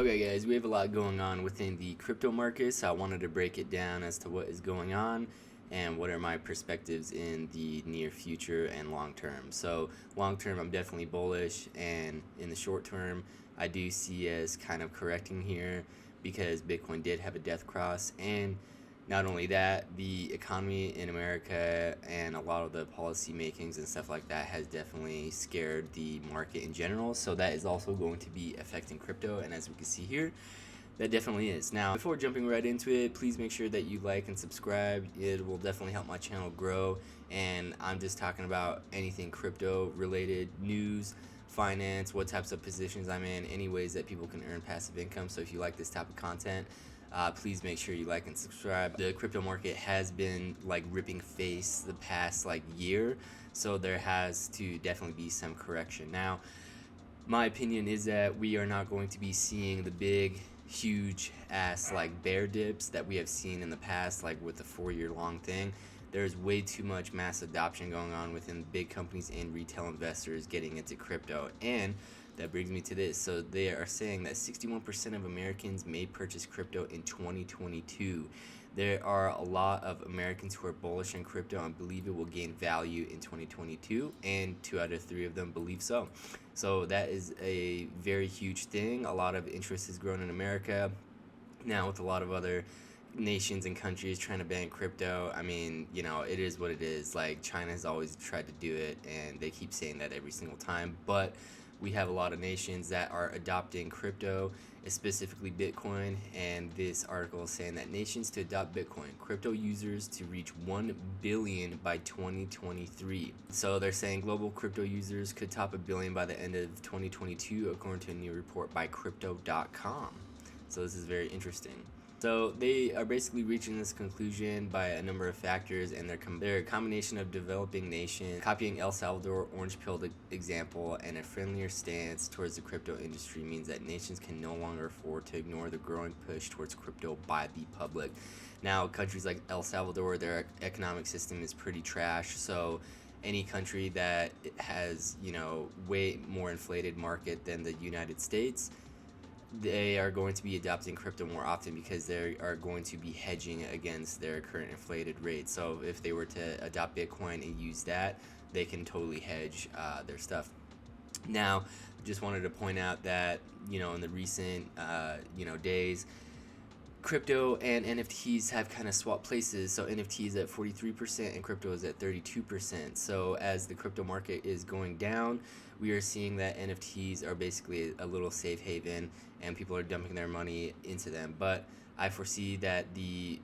Okay, guys, we have a lot going on within the crypto market, so I wanted to break it down as to what is going on and what are my perspectives in the near future and long term. So, long term, I'm definitely bullish, and in the short term, I do see as kind of correcting here because Bitcoin did have a death cross, and not only that, the economy in America and a lot of the policy makings and stuff like that has definitely scared the market in general. So that is also going to be affecting crypto. And as we can see here, that definitely is. Now, before jumping right into it, please make sure that you like and subscribe. It will definitely help my channel grow. And I'm just talking about anything crypto related, news, finance, what types of positions I'm in, any ways that people can earn passive income. So if you like this type of content, please make sure you like and subscribe. The crypto market has been like ripping face the past like year, so there has to definitely be some correction. Now, my opinion is that we are not going to be seeing the big huge ass like bear dips that we have seen in the past, like with the 4-year long thing. There's way too much mass adoption going on within big companies and retail investors getting into crypto. And that brings me to this. So they are saying that 61% of Americans may purchase crypto in 2022. There are a lot of Americans who are bullish on crypto and believe it will gain value in 2022, and 2 out of 3 of them believe so. So that is a very huge thing. A lot of interest has grown in America. Now, with a lot of other nations and countries trying to ban crypto, I mean, it is what it is. Like, China has always tried to do it, and they keep saying that every single time. But we have a lot of nations that are adopting crypto, specifically Bitcoin, and this article is saying that nations to adopt Bitcoin, crypto users to reach 1 billion by 2023. So they're saying global crypto users could top 1 billion by the end of 2022, according to a new report by crypto.com. So this is very interesting. So they are basically reaching this conclusion by a number of factors, and they're a combination of developing nations, copying El Salvador orange pill example, and a friendlier stance towards the crypto industry means that nations can no longer afford to ignore the growing push towards crypto by the public. Now, countries like El Salvador, their economic system is pretty trash, so any country that has, way more inflated market than the United States, they are going to be adopting crypto more often because they are going to be hedging against their current inflated rate. So if they were to adopt Bitcoin and use that, they can totally hedge their stuff. Now, just wanted to point out that, in the recent, days, crypto and NFTs have kind of swapped places. So NFT is at 43% and crypto is at 32%. So as the crypto market is going down, we are seeing that NFTs are basically a little safe haven and people are dumping their money into them. But I foresee that the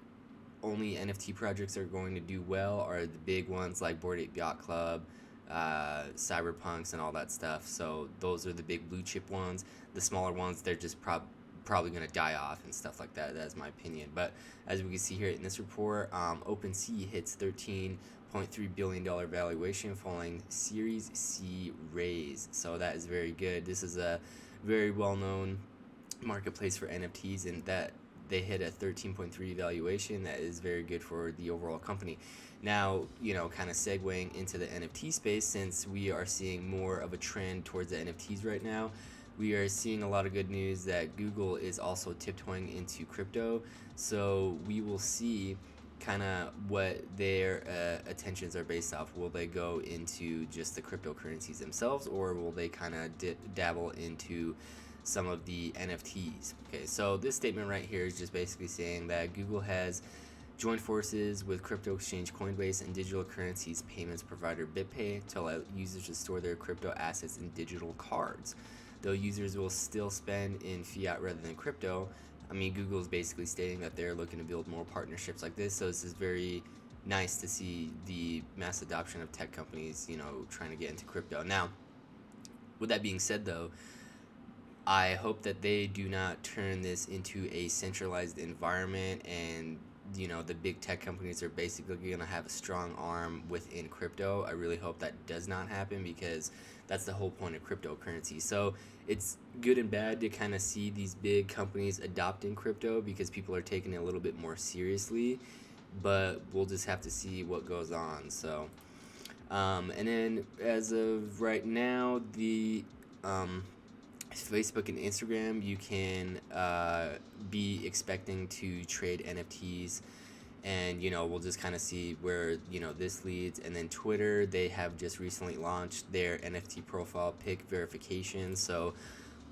only NFT projects that are going to do well are the big ones like Bored Ape Yacht Club, Cyberpunks, and all that stuff. So those are the big blue chip ones. The smaller ones, they're just probably going to die off and stuff like that. That's my opinion. But as we can see here in this report, OpenSea hits $13.3 billion valuation following Series C raise. So that is very good. This is a very well-known marketplace for NFTs, and that they hit a 13.3 valuation. That is very good for the overall company. Now, kind of segueing into the NFT space, since we are seeing more of a trend towards the NFTs right now, we are seeing a lot of good news that Google is also tiptoeing into crypto. So we will see kind of what their attentions are based off. Will they go into just the cryptocurrencies themselves, or will they kind of dabble into some of the NFTs? Okay, so this statement right here is just basically saying that Google has joined forces with crypto exchange Coinbase and digital currencies payments provider BitPay to allow users to store their crypto assets in digital cards. Though users will still spend in fiat rather than crypto, Google is basically stating that they're looking to build more partnerships like this. So this is very nice to see the mass adoption of tech companies, trying to get into crypto. Now, with that being said though, I hope that they do not turn this into a centralized environment and the big tech companies are basically going to have a strong arm within crypto. I really hope that does not happen because that's the whole point of cryptocurrency. So it's good and bad to kind of see these big companies adopting crypto because people are taking it a little bit more seriously, but we'll just have to see what goes on. So, and then as of right now, the Facebook and Instagram, you can be expecting to trade NFTs, and we'll just kind of see where this leads. And then Twitter, they have just recently launched their NFT profile pic verification. So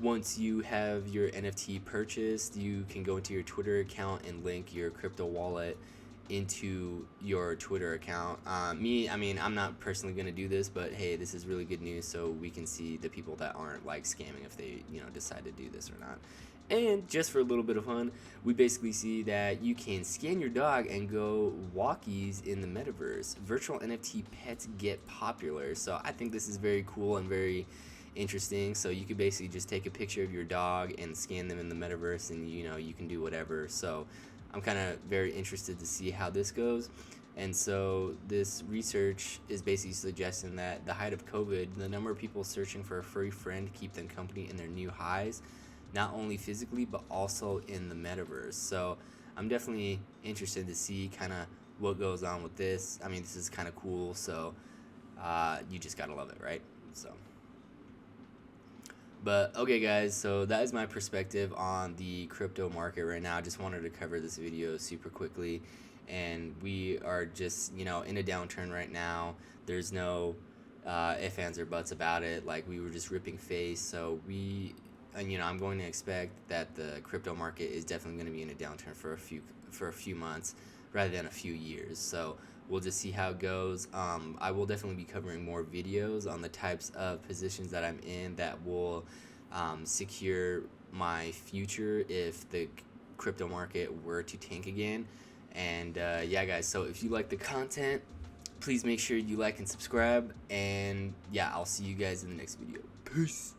once you have your NFT purchased, you can go into your Twitter account and link your crypto wallet into your Twitter account. I'm not personally going to do this, but hey, this is really good news, so we can see the people that aren't like scamming if they decide to do this or not. And just for a little bit of fun, we basically see that you can scan your dog and go walkies in the metaverse. Virtual NFT pets get popular. So I think this is very cool and very interesting. So you could basically just take a picture of your dog and scan them in the metaverse, and you can do whatever. So I'm kind of very interested to see how this goes. And so this research is basically suggesting that the height of COVID, the number of people searching for a furry friend to keep them company in their new highs, not only physically but also in the metaverse. So I'm definitely interested to see kind of what goes on with this. I mean, this is kind of cool, so you just gotta love it, right? So, but okay guys, so that is my perspective on the crypto market right now. I just wanted to cover this video super quickly, and we are just in a downturn right now. There's no ifs, ands, or buts about it. Like, we were just ripping face. So I'm going to expect that the crypto market is definitely going to be in a downturn for a few months rather than a few years. So we'll just see how it goes. I will definitely be covering more videos on the types of positions that I'm in that will secure my future if the crypto market were to tank again. And yeah guys, so if you like the content, please make sure you like and subscribe, and yeah, I'll see you guys in the next video. Peace.